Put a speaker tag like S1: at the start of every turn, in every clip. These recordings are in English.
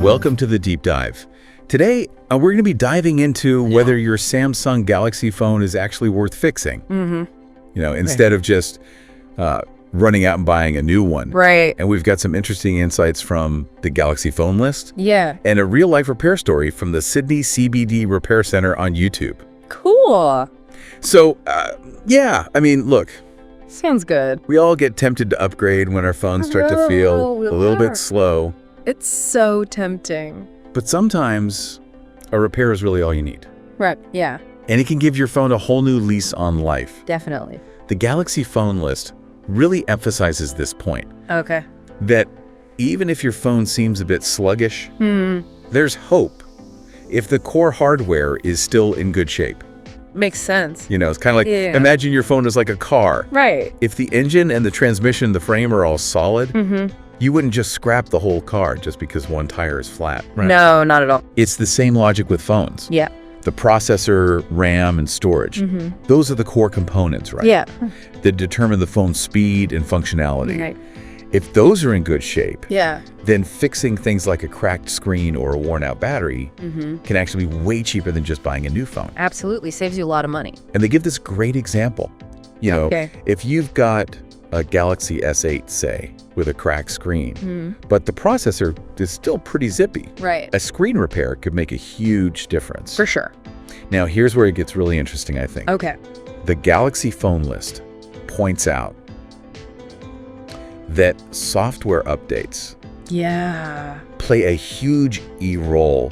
S1: Welcome to the Deep Dive. Today, we're going to be diving into whether your Samsung Galaxy phone is actually worth fixing. Instead of just running out and buying a new one.
S2: Right.
S1: And we've got some interesting insights from the Galaxy phone list.
S2: Yeah.
S1: And a real-life repair story from the Sydney CBD Repair Centre on YouTube.
S2: Cool.
S1: So, look.
S2: Sounds good.
S1: We all get tempted to upgrade when our phones start to feel a little bit slow.
S2: It's so tempting.
S1: But sometimes a repair is really all you need.
S2: Right, yeah.
S1: And it can give your phone a whole new lease on life.
S2: Definitely.
S1: The Galaxy phone list really emphasizes this point.
S2: Okay.
S1: That even if your phone seems a bit sluggish, there's hope if the core hardware is still in good shape.
S2: Makes sense.
S1: It's kind of like, imagine your phone is like a car.
S2: Right.
S1: If the engine and the transmission, the frame are all solid, you wouldn't just scrap the whole car just because one tire is flat.
S2: Right? No, not at all.
S1: It's the same logic with phones.
S2: Yeah.
S1: The processor, RAM, and storage. Those are the core components, right?
S2: Yeah.
S1: That determine the phone's speed and functionality.
S2: Right.
S1: If those are in good shape,
S2: yeah,
S1: then fixing things like a cracked screen or a worn-out battery can actually be way cheaper than just buying a new phone.
S2: Absolutely. Saves you a lot of money.
S1: And they give this great example. If you've got a Galaxy S8, say, with a cracked screen, but the processor is still pretty zippy.
S2: Right.
S1: A screen repair could make a huge difference.
S2: For sure.
S1: Now, here's where it gets really interesting, I think.
S2: Okay.
S1: The Galaxy phone list points out that software updates play a huge role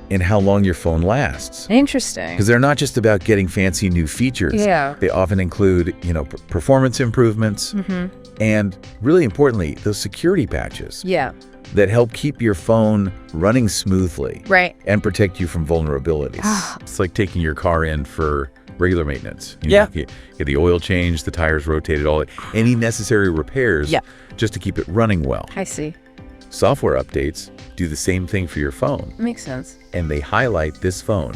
S1: in how long your phone lasts.
S2: Interesting.
S1: Because they're not just about getting fancy new features.
S2: Yeah.
S1: They often include, performance improvements and, really importantly, those security patches.
S2: Yeah.
S1: That help keep your phone running smoothly.
S2: Right.
S1: And protect you from vulnerabilities. It's like taking your car in for regular maintenance. You get the oil changed, the tires rotated, any necessary repairs just to keep it running well.
S2: I see.
S1: Software updates do the same thing for your phone.
S2: Makes sense.
S1: And they highlight this phone,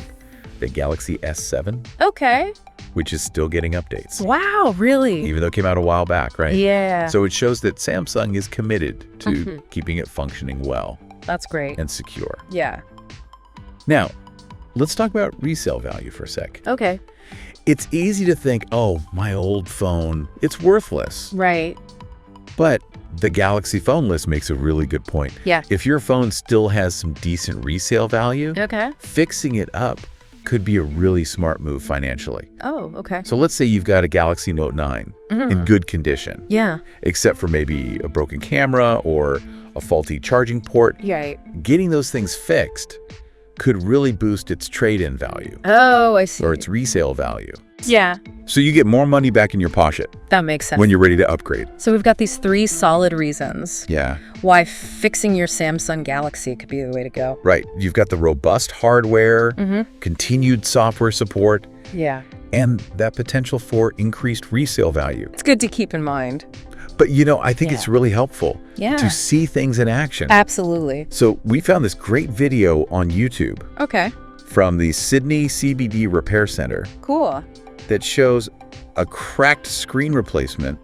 S1: the Galaxy S7.
S2: Okay.
S1: Which is still getting updates.
S2: Wow, really?
S1: Even though it came out a while back, right?
S2: Yeah.
S1: So it shows that Samsung is committed to keeping it functioning well.
S2: That's great.
S1: And secure.
S2: Yeah.
S1: Now, let's talk about resale value for a sec.
S2: Okay.
S1: It's easy to think, oh, my old phone, it's worthless.
S2: Right.
S1: But the Galaxy phone list makes a really good point.
S2: Yeah.
S1: If your phone still has some decent resale value, fixing it up could be a really smart move financially.
S2: Oh, okay.
S1: So let's say you've got a Galaxy Note 9 in good condition.
S2: Yeah.
S1: Except for maybe a broken camera or a faulty charging port.
S2: Right.
S1: Getting those things fixed could really boost its trade-in value.
S2: Oh, I see.
S1: Or its resale value.
S2: Yeah.
S1: So you get more money back in your pocket.
S2: That makes sense.
S1: When you're ready to upgrade.
S2: So we've got these 3 solid reasons.
S1: Yeah.
S2: Why fixing your Samsung Galaxy could be the way to go.
S1: Right. You've got the robust hardware, continued software support.
S2: Yeah.
S1: And that potential for increased resale value.
S2: It's good to keep in mind.
S1: But, I think it's really helpful to see things in action.
S2: Absolutely.
S1: So we found this great video on YouTube.
S2: Okay.
S1: From the Sydney CBD Repair Centre.
S2: Cool.
S1: That shows a cracked screen replacement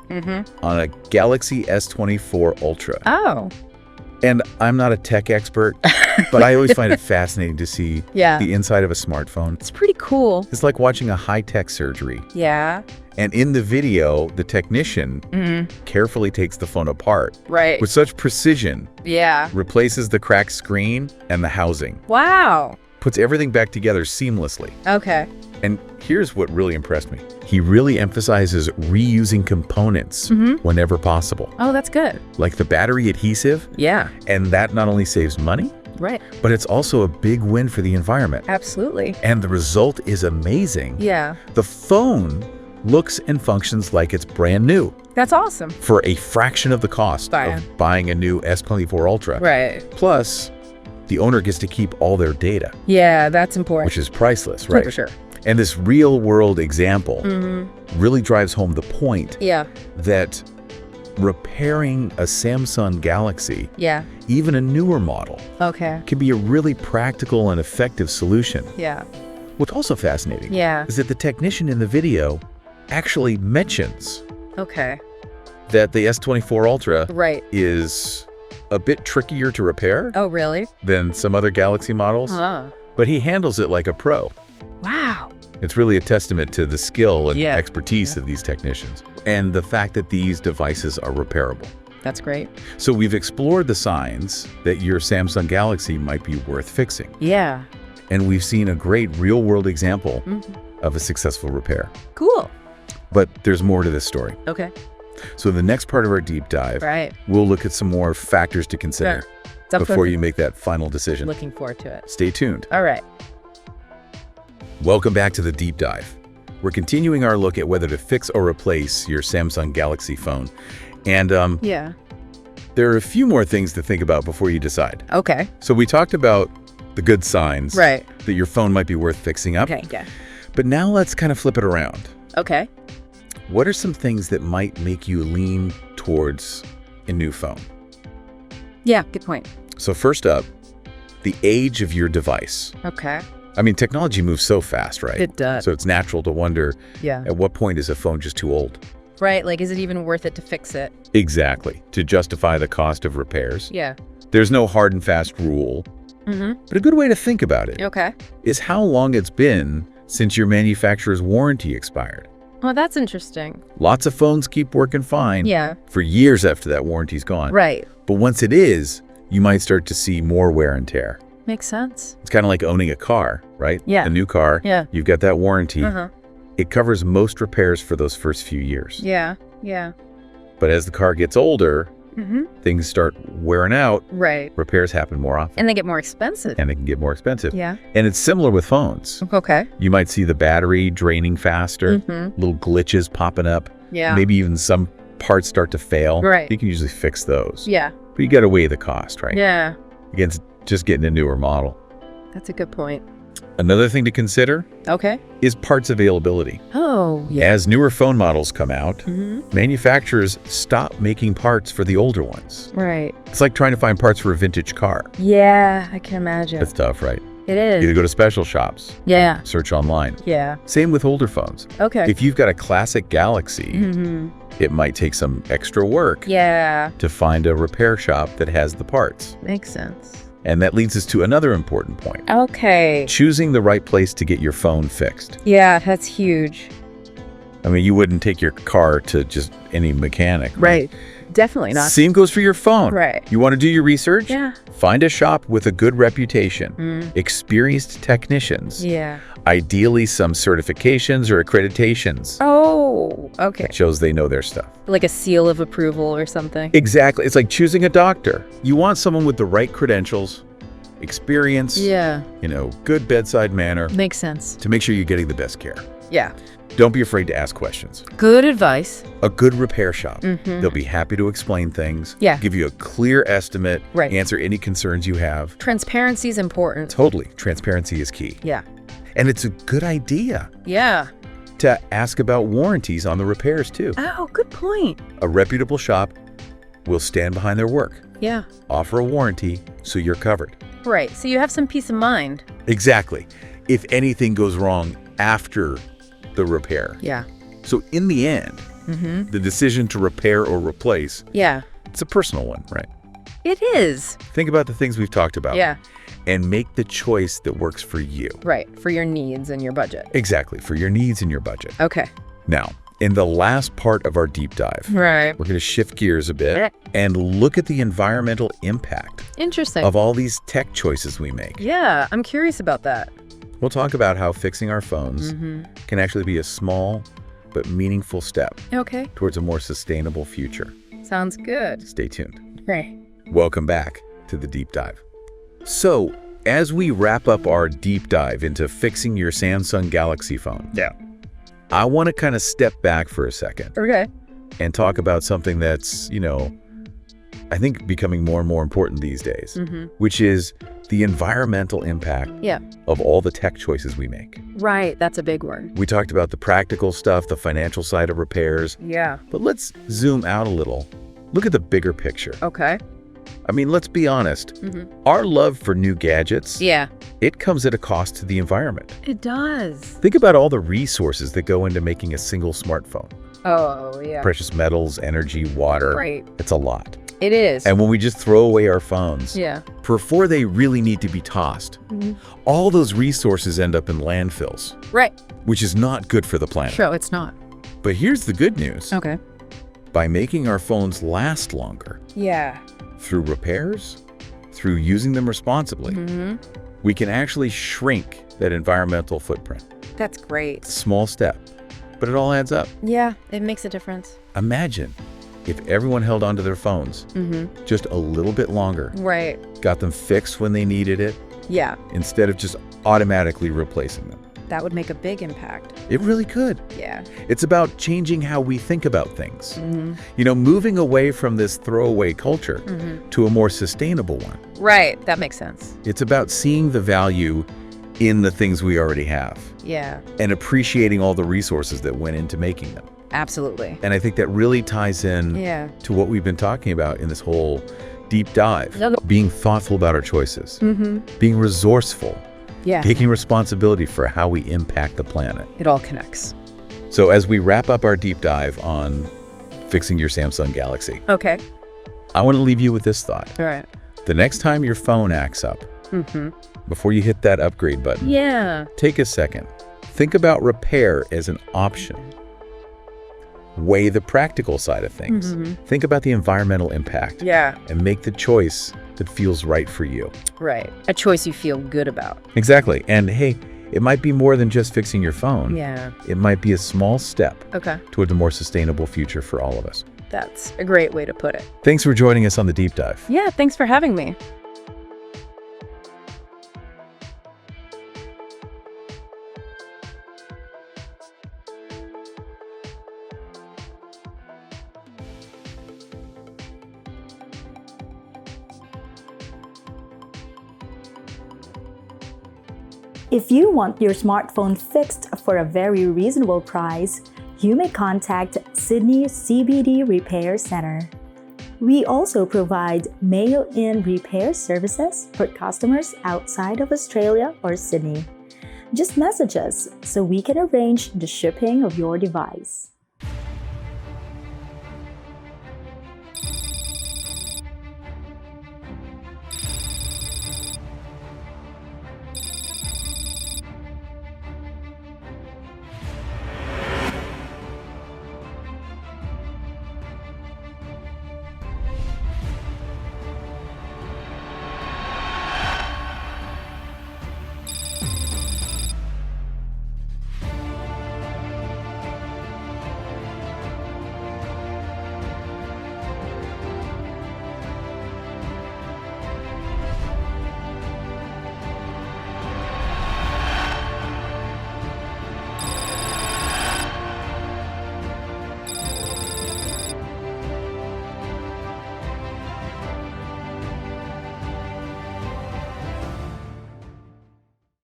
S1: on a Galaxy S24 Ultra.
S2: Oh.
S1: And I'm not a tech expert, but I always find it fascinating to see the inside of a smartphone.
S2: It's pretty cool.
S1: It's like watching a high-tech surgery.
S2: Yeah.
S1: And in the video, the technician carefully takes the phone apart.
S2: Right.
S1: With such precision.
S2: Yeah.
S1: Replaces the cracked screen and the housing.
S2: Wow.
S1: Puts everything back together seamlessly.
S2: Okay.
S1: And here's what really impressed me. He really emphasizes reusing components whenever possible.
S2: Oh, that's good.
S1: Like the battery adhesive.
S2: Yeah.
S1: And that not only saves money,
S2: right,
S1: but it's also a big win for the environment.
S2: Absolutely.
S1: And the result is amazing.
S2: Yeah.
S1: The phone looks and functions like it's brand new.
S2: That's awesome.
S1: For a fraction of the cost of buying a new S24 Ultra.
S2: Right.
S1: Plus, the owner gets to keep all their data.
S2: Yeah, that's important.
S1: Which is priceless, right?
S2: For sure.
S1: And this real-world example really drives home the point that repairing a Samsung Galaxy, even a newer model, can be a really practical and effective solution.
S2: Yeah.
S1: What's also fascinating is that the technician in the video actually mentions that the S24 Ultra is a bit trickier to repair.
S2: Oh, really?
S1: Than some other Galaxy models. But he handles it like a pro.
S2: Wow.
S1: It's really a testament to the skill and expertise of these technicians, and the fact that these devices are repairable.
S2: That's great.
S1: So we've explored the signs that your Samsung Galaxy might be worth fixing.
S2: Yeah.
S1: And we've seen a great real-world example of a successful repair.
S2: Cool.
S1: But there's more to this story.
S2: Okay.
S1: So the next part of our deep dive, we'll look at some more factors to consider before you make that final decision.
S2: Looking forward to it.
S1: Stay tuned.
S2: All right.
S1: Welcome back to the deep dive. We're continuing our look at whether to fix or replace your Samsung Galaxy phone. And there are a few more things to think about before you decide.
S2: Okay.
S1: So we talked about the good signs that your phone might be worth fixing up.
S2: Okay, yeah.
S1: But now let's kind of flip it around.
S2: Okay.
S1: What are some things that might make you lean towards a new phone?
S2: Yeah, good point.
S1: So first up, the age of your device.
S2: Okay.
S1: I mean, technology moves so fast, right?
S2: It does.
S1: So it's natural to wonder, at what point is a phone just too old?
S2: Right, like is it even worth it to fix it?
S1: Exactly, to justify the cost of repairs.
S2: Yeah.
S1: There's no hard and fast rule, but a good way to think about it is how long it's been since your manufacturer's warranty expired.
S2: Oh, that's interesting.
S1: Lots of phones keep working fine for years after that warranty's gone.
S2: Right.
S1: But once it is, you might start to see more wear and tear.
S2: Makes sense.
S1: It's kind of like owning a car, right?
S2: Yeah.
S1: A new car, you've got that warranty. It covers most repairs for those first few years.
S2: Yeah, yeah.
S1: But as the car gets older, things start wearing out.
S2: Right.
S1: Repairs happen more often.
S2: And they get more expensive.
S1: And they can get more expensive.
S2: Yeah.
S1: And it's similar with phones.
S2: Okay.
S1: You might see the battery draining faster, little glitches popping up.
S2: Yeah.
S1: Maybe even some parts start to fail.
S2: Right.
S1: You can usually fix those.
S2: Yeah.
S1: But you got to weigh the cost, right?
S2: Yeah.
S1: Against just getting a newer model.
S2: That's a good point.
S1: Another thing to consider is parts availability.
S2: Oh, yeah.
S1: As newer phone models come out, manufacturers stop making parts for the older ones.
S2: Right.
S1: It's like trying to find parts for a vintage car.
S2: Yeah, I can imagine.
S1: That's tough, right?
S2: It is.
S1: You go to special shops.
S2: Yeah.
S1: Search online.
S2: Yeah.
S1: Same with older phones.
S2: Okay.
S1: If you've got a classic Galaxy, it might take some extra work to find a repair shop that has the parts.
S2: Makes sense.
S1: And that leads us to another important point.
S2: Okay.
S1: Choosing the right place to get your phone fixed.
S2: Yeah, that's huge.
S1: I mean, you wouldn't take your car to just any mechanic.
S2: Right. Definitely not.
S1: Same goes for your phone.
S2: Right.
S1: You want to do your research?
S2: Yeah.
S1: Find a shop with a good reputation, experienced technicians.
S2: Yeah.
S1: Ideally, some certifications or accreditations.
S2: Oh, okay.
S1: That shows they know their stuff.
S2: Like a seal of approval or something.
S1: Exactly. It's like choosing a doctor. You want someone with the right credentials, experience, good bedside manner.
S2: Makes sense.
S1: To make sure you're getting the best care.
S2: Yeah.
S1: Don't be afraid to ask questions.
S2: Good advice.
S1: A good repair shop. They'll be happy to explain things.
S2: Yeah.
S1: Give you a clear estimate.
S2: Right.
S1: Answer any concerns you have.
S2: Transparency is important.
S1: Totally. Transparency is key.
S2: Yeah.
S1: And it's a good idea.
S2: Yeah.
S1: To ask about warranties on the repairs too.
S2: Oh, good point.
S1: A reputable shop will stand behind their work.
S2: Yeah.
S1: Offer a warranty so you're covered.
S2: Right. So you have some peace of mind.
S1: Exactly. If anything goes wrong after the repair.
S2: Yeah.
S1: So in the end, the decision to repair or replace, it's a personal one, right?
S2: It is.
S1: Think about the things we've talked about.
S2: Yeah.
S1: And make the choice that works for you.
S2: Right. For your needs and your budget.
S1: Exactly. For your needs and your budget.
S2: Okay.
S1: Now, in the last part of our deep dive, we're going to shift gears a bit and look at the environmental impact of all these tech choices we make.
S2: Yeah, I'm curious about that.
S1: We'll talk about how fixing our phones can actually be a small but meaningful step towards a more sustainable future.
S2: Sounds good.
S1: Stay tuned.
S2: Great.
S1: Welcome back to the deep dive. So, as we wrap up our deep dive into fixing your Samsung Galaxy phone, I want to kind of step back for a second.
S2: Okay.
S1: And talk about something that's, I think becoming more and more important these days, which is the environmental impact of all the tech choices we make.
S2: Right. That's a big one.
S1: We talked about the practical stuff, the financial side of repairs.
S2: Yeah.
S1: But let's zoom out a little. Look at the bigger picture.
S2: Okay.
S1: I mean, let's be honest. Our love for new gadgets, it comes at a cost to the environment.
S2: It does.
S1: Think about all the resources that go into making a single smartphone.
S2: Oh, yeah.
S1: Precious metals, energy, water.
S2: Right.
S1: It's a lot.
S2: It is.
S1: And when we just throw away our phones,
S2: yeah,
S1: before they really need to be tossed, all those resources end up in landfills.
S2: Right.
S1: Which is not good for the planet.
S2: Sure, it's not.
S1: But here's the good news.
S2: Okay.
S1: By making our phones last longer,
S2: yeah,
S1: through repairs, through using them responsibly, we can actually shrink that environmental footprint.
S2: That's great.
S1: Small step, but it all adds up.
S2: Yeah, it makes a difference.
S1: Imagine if everyone held onto their phones just a little bit longer.
S2: Right.
S1: Got them fixed when they needed it.
S2: Yeah.
S1: Instead of just automatically replacing them.
S2: That would make a big impact.
S1: It really could.
S2: Yeah.
S1: It's about changing how we think about things. You know, moving away from this throwaway culture to a more sustainable one.
S2: Right. That makes sense.
S1: It's about seeing the value in the things we already have.
S2: Yeah.
S1: And appreciating all the resources that went into making them.
S2: Absolutely.
S1: And I think that really ties in to what we've been talking about in this whole deep dive. Being thoughtful about our choices. Being resourceful.
S2: Yeah.
S1: Taking responsibility for how we impact the planet.
S2: It all connects.
S1: So as we wrap up our deep dive on fixing your Samsung Galaxy,
S2: okay,
S1: I want to leave you with this thought.
S2: All right.
S1: The next time your phone acts up, before you hit that upgrade button, take a second. Think about repair as an option. Weigh the practical side of things. Think about the environmental impact.
S2: Yeah.
S1: And make the choice that feels right for you.
S2: Right. A choice you feel good about.
S1: Exactly. And hey, it might be more than just fixing your phone.
S2: Yeah.
S1: It might be a small step toward a more sustainable future for all of us.
S2: That's a great way to put it.
S1: Thanks for joining us on the deep dive.
S2: Yeah, thanks for having me.
S3: If you want your smartphone fixed for a very reasonable price, you may contact Sydney CBD Repair Centre. We also provide mail-in repair services for customers outside of Australia or Sydney. Just message us so we can arrange the shipping of your device.